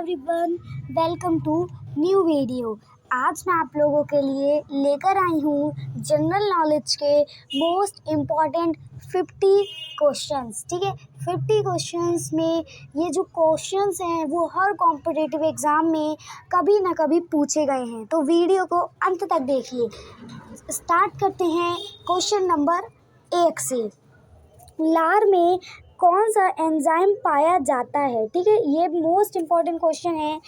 Everyone, welcome to new video. आज मैं आप लोगों के लिए लेकर आई हूँ जनरल नॉलेज के मोस्ट इम्पॉर्टेंट 50 क्वेश्चंस। ठीक है, 50 क्वेश्चंस में ये जो क्वेश्चंस हैं वो हर कॉम्पिटिटिव एग्ज़ाम में कभी ना कभी पूछे गए हैं, तो वीडियो को अंत तक देखिए। स्टार्ट करते हैं क्वेश्चन नंबर 1 से। लार में कौन सा एंजाइम पाया जाता है? ठीक है, ये मोस्ट इम्पॉर्टेंट क्वेश्चन है।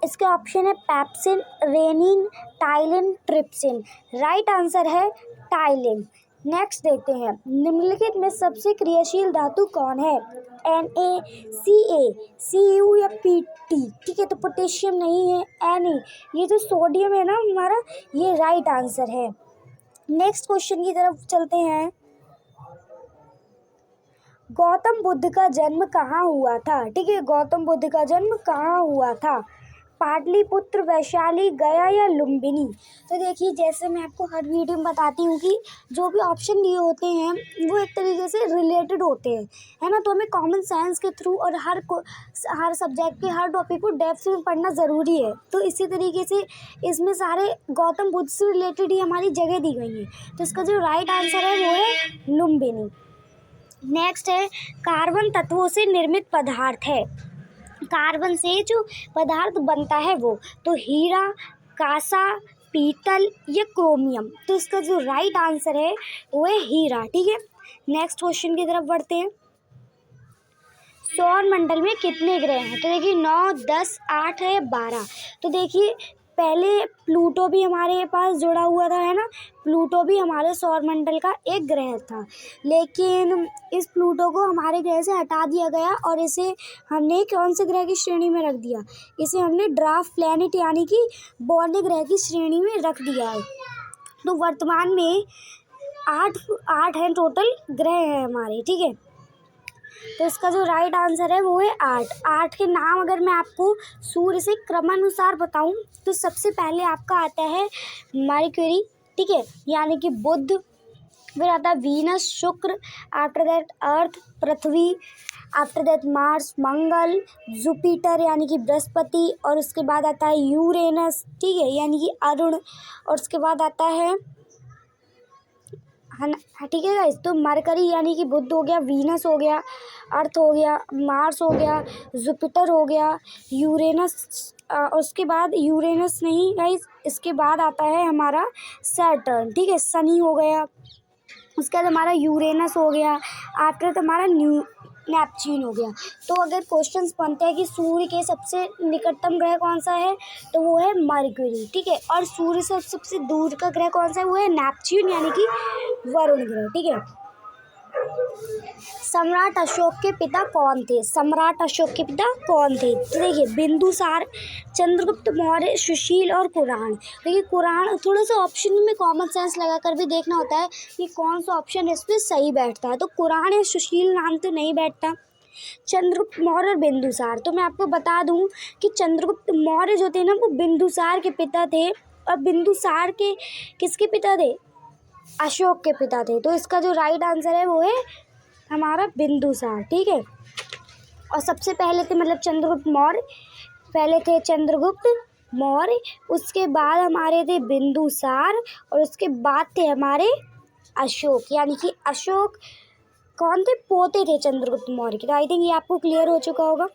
इसके ऑप्शन है pepsin, rennin, ptyalin, trypsin. Right answer है टाइलिन। नेक्स्ट देखते हैं, निम्नलिखित में सबसे क्रियाशील धातु कौन है? Na, Cu या Pt? ठीक है, तो पोटेशियम नहीं है, Na। ये जो सोडियम है ना हमारा, ये राइट आंसर है। नेक्स्ट क्वेश्चन की तरफ चलते हैं। गौतम बुद्ध का जन्म कहाँ हुआ था? ठीक है, गौतम बुद्ध का जन्म कहाँ हुआ था? पाटलिपुत्र, वैशाली, गया या लुम्बिनी? तो देखिए, जैसे मैं आपको हर वीडियो में बताती हूँ कि जो भी ऑप्शन दिए होते हैं वो एक तरीके से रिलेटेड होते हैं, है ना। तो हमें कॉमन सेंस के थ्रू और हर सब्जेक्ट के हर टॉपिक को डेप्थ में पढ़ना ज़रूरी है। तो इसी तरीके से इसमें सारे गौतम बुद्ध से रिलेटेड ही हमारी जगह दी गई है। तो इसका जो राइट आंसर है वो है लुम्बिनी। नेक्स्ट है, कार्बन तत्वों से निर्मित पदार्थ है। कार्बन से जो पदार्थ बनता है वो, तो हीरा, कांसा, पीतल या क्रोमियम? तो इसका जो राइट आंसर है वो है हीरा। ठीक है, नेक्स्ट क्वेश्चन की तरफ बढ़ते हैं। सौर मंडल में कितने ग्रह हैं? तो देखिए 9, 10, 8 है, 12। तो देखिए, पहले प्लूटो भी हमारे पास जुड़ा हुआ था, है ना। प्लूटो भी हमारे सौरमंडल का एक ग्रह था, लेकिन इस प्लूटो को हमारे ग्रह से हटा दिया गया और इसे हमने कौन से ग्रह की श्रेणी में रख दिया? इसे हमने ड्वार्फ प्लैनेट यानी कि बौने ग्रह की श्रेणी में रख दिया है। तो वर्तमान में आठ है टोटल ग्रह है हमारे। ठीक है, तो इसका जो राइट आंसर है वो है 8 के नाम अगर मैं आपको सूर्य से क्रमानुसार बताऊं तो सबसे पहले आपका आता है मरकरी, ठीक है, यानी कि बुध। फिर आता है वीनस, शुक्र। After that earth, Prithvi. After that Mars, Mangal. Jupiter यानी कि बृहस्पति। और उसके बाद आता है यूरेनस, ठीक है, यानी कि अरुण। और उसके बाद आता है ठीक है गाइस, तो मरकरी यानी कि बुध हो गया, वीनस हो गया, अर्थ हो गया, मार्स हो गया, जुपिटर हो गया, यूरेनस। उसके बाद यूरेनस नहीं गाइस, इसके बाद आता है हमारा सैटर्न, ठीक है, शनि हो गया। उसके बाद हमारा यूरेनस हो गया। आफ्टर हमारा नेपच्यून हो गया। तो अगर क्वेश्चंस बनते हैं कि सूर्य के सबसे निकटतम ग्रह कौन सा है, तो वो है मरकरी, ठीक है। और सूर्य से सबसे दूर का ग्रह कौन सा है, वो है नेपच्यून यानी कि वरुण ग्रह, ठीक है। सम्राट अशोक के पिता कौन थे? सम्राट अशोक के पिता कौन थे? तो देखिए, बिंदुसार, चंद्रगुप्त मौर्य, सुशील और कुरान। देखिए, कुरान थोड़ा सा ऑप्शन में कॉमन सेंस लगाकर भी देखना होता है कि कौन सा ऑप्शन इस पर सही बैठता है। तो कुरान या सुशील नाम तो नहीं बैठता। चंद्रगुप्त मौर्य और बिंदुसार, तो मैं आपको बता दूं कि चंद्रगुप्त मौर्य जो थे ना वो बिंदुसार के पिता थे, और बिंदुसार के किसके पिता थे? अशोक के पिता थे। तो इसका जो राइट आंसर है वो है हमारा बिंदुसार, ठीक है। और सबसे पहले थे मतलब चंद्रगुप्त मौर्य, पहले थे चंद्रगुप्त मौर्य, उसके बाद हमारे थे बिंदुसार, और उसके बाद थे हमारे अशोक, यानी कि अशोक कौन थे? पोते थे चंद्रगुप्त मौर्य के। तो आई थिंक ये आपको क्लियर हो चुका होगा।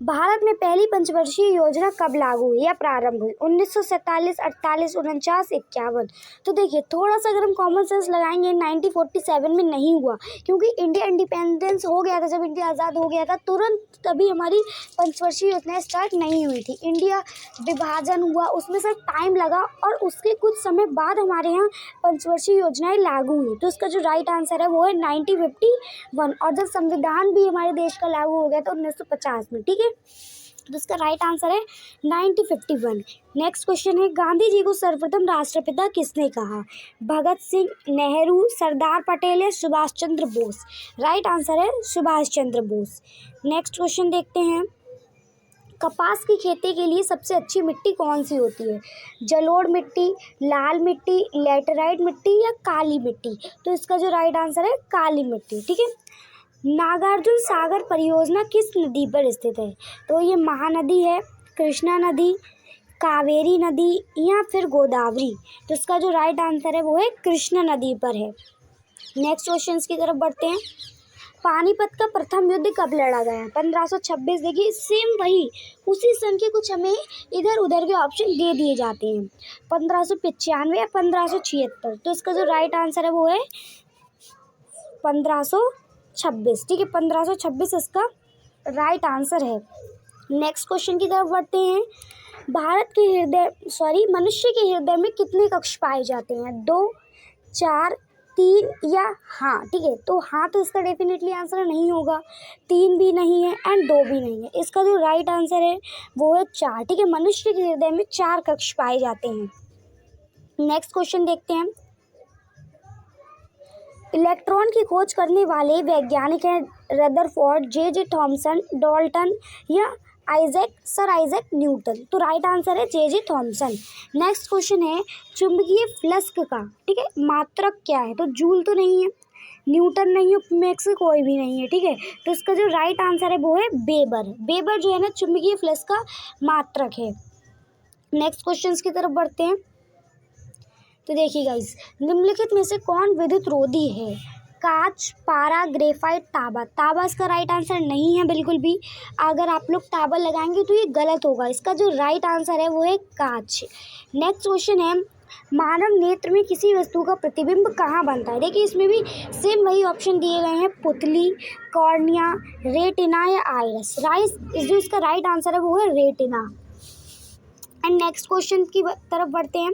भारत में पहली पंचवर्षीय योजना कब लागू हुई या प्रारंभ हुई? 1947, 48, 49, 51? तो देखिए, थोड़ा सा अगर हम कॉमन सेंस लगाएंगे, 1947 में नहीं हुआ, क्योंकि इंडिया इंडिपेंडेंस हो गया था। जब इंडिया आज़ाद हो गया था तुरंत तभी हमारी पंचवर्षीय योजनाएं स्टार्ट नहीं हुई थी। इंडिया विभाजन हुआ, उसमें सर टाइम लगा, और उसके कुछ समय बाद हमारे यहाँ पंचवर्षीय योजनाएं लागू हुई। तो उसका जो राइट आंसर है वो है 1951। और जब संविधान भी हमारे देश का लागू हो गया था 1950 में, ठीक है। तो इसका राइट आंसर है 1951। नेक्स्ट क्वेश्चन है, गांधी जी को सर्वप्रथम राष्ट्रपिता किसने कहा? भगत सिंह, नेहरू, सरदार पटेल या सुभाष चंद्र बोस? राइट आंसर है सुभाष चंद्र बोस। नेक्स्ट क्वेश्चन देखते हैं, कपास की खेती के लिए सबसे अच्छी मिट्टी कौन सी होती है? जलोढ़ मिट्टी, लाल मिट्टी, लैटेराइट मिट्टी या काली मिट्टी? तो इसका जो राइट आंसर है काली मिट्टी, ठीक है। नागार्जुन सागर परियोजना किस नदी पर स्थित है? तो ये महानदी है, कृष्णा नदी, कावेरी नदी या फिर गोदावरी। तो इसका जो राइट आंसर है वो है कृष्णा नदी पर है। नेक्स्ट क्वेश्चन की तरफ बढ़ते हैं। पानीपत का प्रथम युद्ध कब लड़ा गया? 1526। देखिए सेम वही उसी सन के कुछ हमें इधर उधर के ऑप्शन दे दिए जाते हैं, 1595 या 1576। तो इसका जो राइट आंसर है वो है 1526। ठीक है, 1526 इसका राइट आंसर है। नेक्स्ट क्वेश्चन की तरफ बढ़ते हैं। मनुष्य के हृदय में कितने कक्ष पाए जाते हैं? 2, 4, 3 या हाँ? ठीक है, तो हाँ तो इसका डेफिनेटली आंसर नहीं होगा, 3 भी नहीं है एंड 2 भी नहीं है। इसका जो राइट आंसर है वो है 4। ठीक है, मनुष्य के हृदय में 4 कक्ष पाए जाते हैं। नेक्स्ट क्वेश्चन देखते हैं। इलेक्ट्रॉन की खोज करने वाले वैज्ञानिक हैं रदरफोर्ड, जे थॉमसन, डाल्टन या सर आइजैक न्यूटन। तो राइट आंसर है जे थॉमसन। नेक्स्ट क्वेश्चन है चुंबकीय फ्लक्स का, ठीक है, मात्रक क्या है? तो जूल तो नहीं है, न्यूटन नहीं है, मैक्स कोई भी नहीं है। ठीक है, तो इसका जो राइट आंसर है वो है वेबर। वेबर जो है ना चुंबकीय फ्लक्स का मात्रक है। नेक्स्ट क्वेश्चन की तरफ बढ़ते हैं। तो देखिए गाइस, निम्नलिखित में से कौन विद्युत रोधी है? कांच, पारा, ग्रेफाइट, तांबा। तांबा इसका राइट आंसर नहीं है बिल्कुल भी। अगर आप लोग तांबा लगाएंगे तो ये गलत होगा। इसका जो राइट आंसर है वो है कांच। नेक्स्ट क्वेश्चन है मानव नेत्र में किसी वस्तु का प्रतिबिंब कहाँ बनता है? देखिए इसमें भी सेम वही ऑप्शन दिए गए हैं, पुतली, कॉर्निया, रेटिना या आइरिस। जो इसका राइट आंसर है वो है रेटिना। एंड नेक्स्ट क्वेश्चन की तरफ बढ़ते हैं।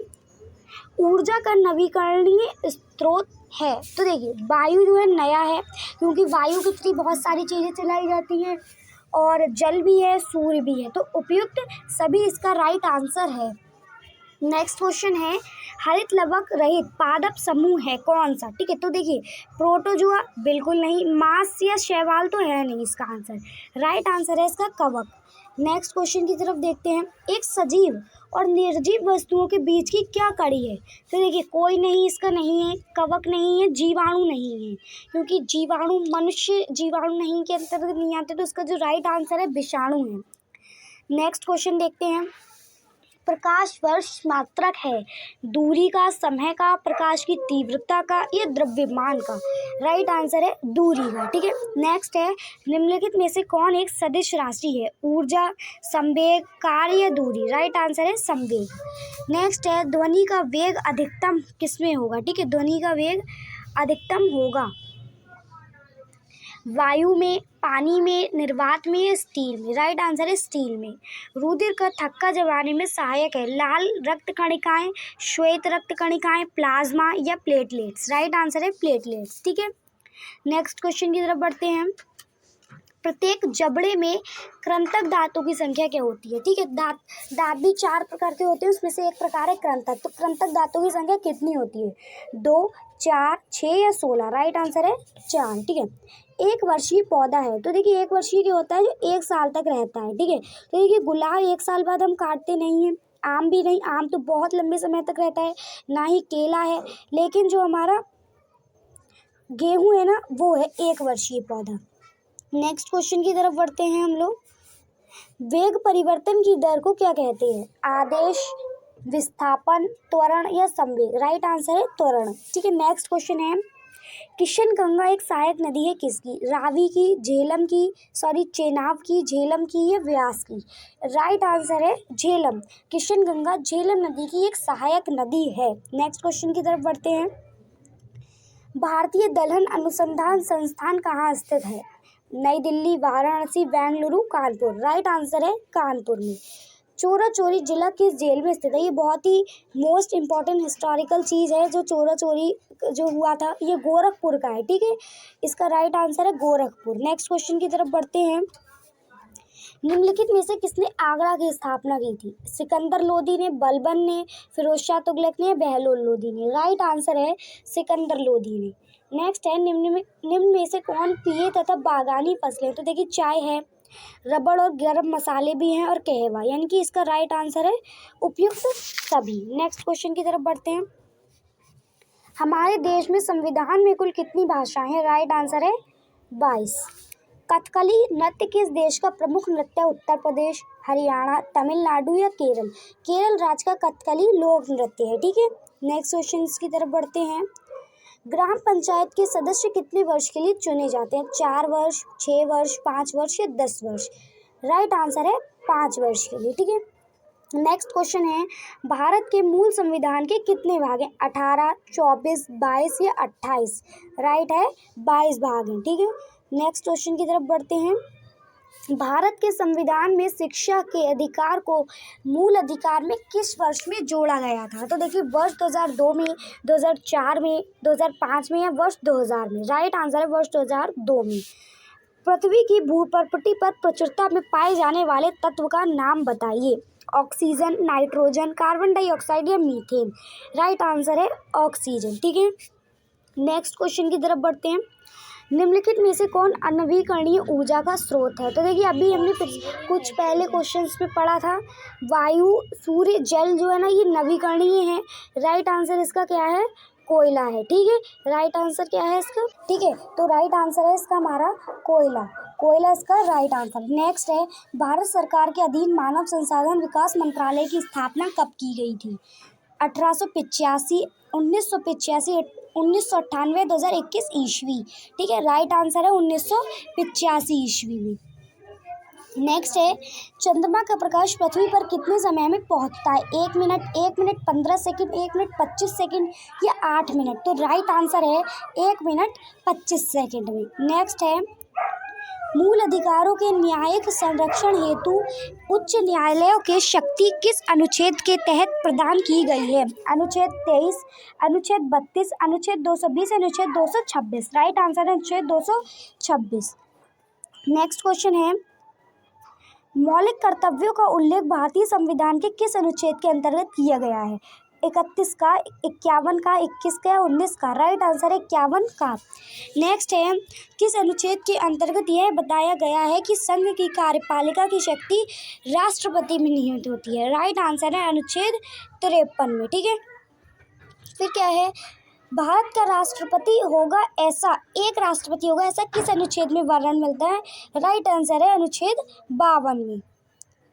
ऊर्जा का नवीकरणीय स्रोत है? तो देखिए वायु जो है नया है, क्योंकि वायु के थ्रू बहुत सारी चीज़ें चलाई जाती हैं, और जल भी है, सूर्य भी है, तो उपयुक्त सभी इसका राइट आंसर है। नेक्स्ट क्वेश्चन है हरित लवक रहित पादप समूह है कौन सा? ठीक है, तो देखिए प्रोटोजुआ बिल्कुल नहीं, मांस या शैवाल तो है नहीं इसका आंसर। राइट आंसर है इसका कवक। नेक्स्ट क्वेश्चन की तरफ देखते हैं। एक सजीव और निर्जीव वस्तुओं के बीच की क्या कड़ी है? तो देखिए कोई नहीं इसका नहीं है, कवक नहीं है, जीवाणु नहीं है, क्योंकि जीवाणु मनुष्य जीवाणु नहीं के अंतर्गत नहीं आते, तो इसका जो राइट आंसर है विषाणु है। नेक्स्ट क्वेश्चन देखते हैं। प्रकाश वर्ष मात्रक है दूरी का, समय का, प्रकाश की तीव्रता का या द्रव्यमान का? राइट आंसर है दूरी का। ठीक है, नेक्स्ट है निम्नलिखित में से कौन एक सदिश राशि है? ऊर्जा, संवेग, कार्य या दूरी? राइट आंसर है संवेग। नेक्स्ट है ध्वनि का वेग अधिकतम किसमें होगा? ठीक है, ध्वनि का वेग अधिकतम होगा वायु में, पानी में, निर्वात में या स्टील में? राइट आंसर है स्टील में। रुधिर का थक्का जमाने में सहायक है लाल रक्त कणिकाएं, श्वेत रक्त कणिकाएं, प्लाज्मा या प्लेटलेट्स? राइट आंसर है प्लेटलेट्स। ठीक है, नेक्स्ट क्वेश्चन की तरफ बढ़ते हैं। प्रत्येक जबड़े में कृंतक दांतों की संख्या क्या होती है? ठीक है, दांत भी 4 प्रकार के होते हैं, उसमें से एक प्रकार है कृंतक। तो कृंतक दांतों की संख्या कितनी होती है? 2, 4, 6 या 16? राइट आंसर है 4। ठीक है, एक वर्षीय पौधा है, तो देखिए एक वर्षीय क्या होता है जो 1 साल तक रहता है। ठीक है, तो देखिए गुलाब 1 साल बाद हम काटते नहीं हैं, आम भी नहीं, आम तो बहुत लंबे समय तक रहता है, ना ही केला है, लेकिन जो हमारा गेहूं है ना वो है 1 वर्षीय पौधा। नेक्स्ट क्वेश्चन की तरफ बढ़ते हैं हम लोग। वेग परिवर्तन की दर को क्या कहते हैं? आदेश, विस्थापन, त्वरण या संवेग? राइट आंसर है त्वरण। ठीक है, नेक्स्ट क्वेश्चन है किशनगंगा एक सहायक नदी है किसकी? रावी की, चेनाब की, झेलम की या व्यास की? राइट आंसर है झेलम। किशनगंगा झेलम नदी की एक सहायक नदी है। नेक्स्ट क्वेश्चन की तरफ बढ़ते हैं। भारतीय दलहन अनुसंधान संस्थान कहाँ स्थित है? नई दिल्ली, वाराणसी, बेंगलुरु, कानपुर? राइट आंसर है कानपुर में। चोरा चोरी जिला किस जेल में स्थित है? ये बहुत ही मोस्ट इम्पॉर्टेंट हिस्टोरिकल चीज़ है। जो चोरा चोरी जो हुआ था ये गोरखपुर का है। ठीक है, इसका राइट आंसर है गोरखपुर। नेक्स्ट क्वेश्चन की तरफ बढ़ते हैं। निम्नलिखित में से किसने आगरा की स्थापना की थी? सिकंदर लोदी ने, बलबन ने, फिरोज शाह तुगलक ने, बहलोल लोदी ने? राइट आंसर है सिकंदर लोदी ने। नेक्स्ट है निम्न में से कौन पेय तथा बागानी फसलें? तो देखिए चाय है, रबड़ और गर्म मसाले भी हैं और कहवा, यानी कि इसका राइट आंसर है उपयुक्त सभी। नेक्स्ट क्वेश्चन की तरफ बढ़ते हैं। हमारे देश में संविधान में कुल कितनी भाषाएं हैं? राइट आंसर है 22। कथकली नृत्य किस देश का प्रमुख नृत्य है? उत्तर प्रदेश, हरियाणा, तमिलनाडु या केरल? केरल राज्य का कथकली लोक नृत्य है। ठीक है, नेक्स्ट क्वेश्चन की तरफ बढ़ते हैं। ग्राम पंचायत के सदस्य कितने वर्ष के लिए चुने जाते हैं? 4 वर्ष, 6 वर्ष, 5 वर्ष या 10 वर्ष? राइट आंसर है 5 वर्ष के लिए। ठीक है, नेक्स्ट क्वेश्चन है, भारत के मूल संविधान के कितने भाग हैं? 18, 24, 22 या 28? राइट है 22 भाग हैं। ठीक है, नेक्स्ट क्वेश्चन की तरफ बढ़ते हैं। भारत के संविधान में शिक्षा के अधिकार को मूल अधिकार में किस वर्ष में जोड़ा गया था? तो देखिए, वर्ष 2002 में, 2004 में, 2005 में या वर्ष 2000 में? राइट आंसर है वर्ष 2002 में। पृथ्वी की भूप्रपटी पर प्रचुरता में पाए जाने वाले तत्व का नाम बताइए। ऑक्सीजन, नाइट्रोजन, कार्बन डाइऑक्साइड या मीथेन? राइट आंसर है ऑक्सीजन। ठीक है, नेक्स्ट क्वेश्चन की तरफ बढ़ते हैं। निम्नलिखित में से कौन अनवीकरणीय ऊर्जा का स्रोत है? तो देखिए, अभी हमने कुछ पहले क्वेश्चंस में पढ़ा था, वायु, सूर्य, जल जो है ना, ये नवीकरणीय है। राइट आंसर इसका क्या है? कोयला है। ठीक है, राइट आंसर क्या है इसका? ठीक है, तो राइट आंसर है इसका हमारा कोयला। कोयला इसका राइट आंसर। नेक्स्ट है, भारत सरकार के अधीन मानव संसाधन विकास मंत्रालय की स्थापना कब की गई थी? 1885, 1985, 1998, 2021 ईस्वी? ठीक है, राइट आंसर है 1985 ईस्वी में। नेक्स्ट है, चंद्रमा का प्रकाश पृथ्वी पर कितने समय में पहुंचता है? 1 minute, 1 minute 15 second, 1 minute 25 second या 8 मिनट? तो राइट आंसर है 1 मिनट 25 सेकंड में। नेक्स्ट है, मूल अधिकारों के न्यायिक संरक्षण हेतु उच्च न्यायालयों की शक्ति किस अनुच्छेद के तहत प्रदान की गई है? अनुच्छेद 23, अनुच्छेद 32, अनुच्छेद 220, अनुच्छेद 226? राइट आंसर है अनुच्छेद 226। नेक्स्ट क्वेश्चन है, मौलिक कर्तव्यों का उल्लेख भारतीय संविधान के किस अनुच्छेद के अंतर्गत किया गया है? 31 का, 51 का, 21 का, 19 का? राइट आंसर है 51 का। नेक्स्ट है, किस अनुच्छेद के अंतर्गत यह बताया गया है कि संघ की कार्यपालिका की शक्ति राष्ट्रपति में निहित होती है? राइट आंसर है अनुच्छेद 53 में। ठीक है, फिर क्या है, भारत का राष्ट्रपति होगा ऐसा, एक राष्ट्रपति होगा ऐसा किस अनुच्छेद में वर्णन मिलता है? राइट आंसर है अनुच्छेद 52 में।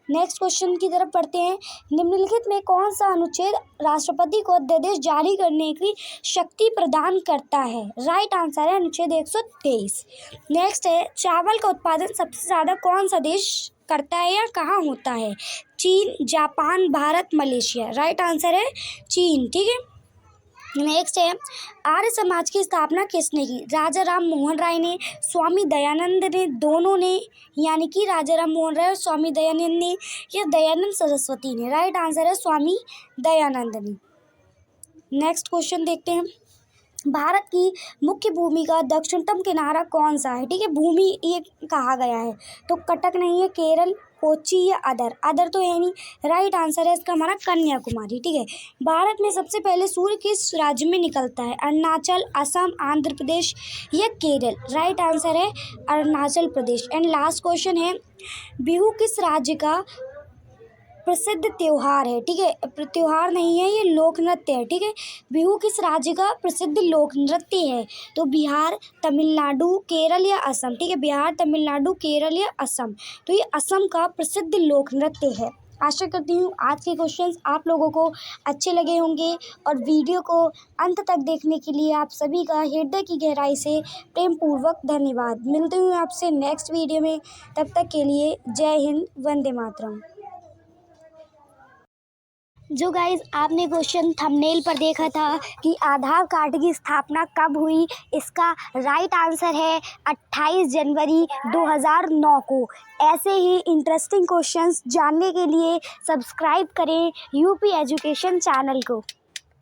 नेक्स्ट क्वेश्चन की तरफ बढ़ते हैं। निम्नलिखित में कौन सा अनुच्छेद राष्ट्रपति को अध्यादेश जारी करने की शक्ति प्रदान करता है? राइट आंसर है अनुच्छेद 123। नेक्स्ट है, चावल का उत्पादन सबसे ज़्यादा कौन सा देश करता है या कहाँ होता है? चीन, Japan, Bharat, Malaysia? Right answer है चीन। ठीक है, नेक्स्ट है, आर्य समाज की स्थापना किसने की? राजा राम मोहन राय ने, स्वामी दयानंद ने, दोनों ने? यानी कि राजा राम मोहन राय और स्वामी दयानंद ने या दयानंद सरस्वती ने? राइट आंसर है स्वामी दयानंद ने। नेक्स्ट क्वेश्चन देखते हैं, भारत की मुख्य भूमि का दक्षिणतम किनारा कौन सा है? ठीक है, भूमि ये कहा गया है, तो कटक नहीं है, केरल, कोच्चि या अदर? अदर तो है नहीं। राइट आंसर है इसका हमारा कन्याकुमारी। ठीक है, भारत में सबसे पहले सूर्य किस राज्य में निकलता है? अरुणाचल, असम, आंध्र प्रदेश या केरल? राइट आंसर है Arunachal Pradesh. And last question है, बिहू किस राज्य का प्रसिद्ध त्योहार है? ठीक है, त्योहार नहीं है, ये लोक नृत्य है। ठीक है, बिहू किस राज्य का प्रसिद्ध लोक नृत्य है? तो बिहार, तमिलनाडु, केरल या असम? ठीक है, बिहार, तमिलनाडु, केरल या असम? तो ये असम का प्रसिद्ध लोक नृत्य है। आशा करती हूँ आज के क्वेश्चंस आप लोगों को अच्छे लगे होंगे और वीडियो को अंत तक देखने के लिए आप सभी का हृदय की गहराई से प्रेम पूर्वक धन्यवाद। मिलते हुए आपसे नेक्स्ट वीडियो में, तब तक के लिए जय हिंद, वंदे मातरम। जो गाइज आपने क्वेश्चन थंबनेल पर देखा था कि आधार कार्ड की स्थापना कब हुई, इसका राइट आंसर है 28 जनवरी 2009 को। ऐसे ही इंटरेस्टिंग क्वेश्चंस जानने के लिए सब्सक्राइब करें यूपी एजुकेशन चैनल को।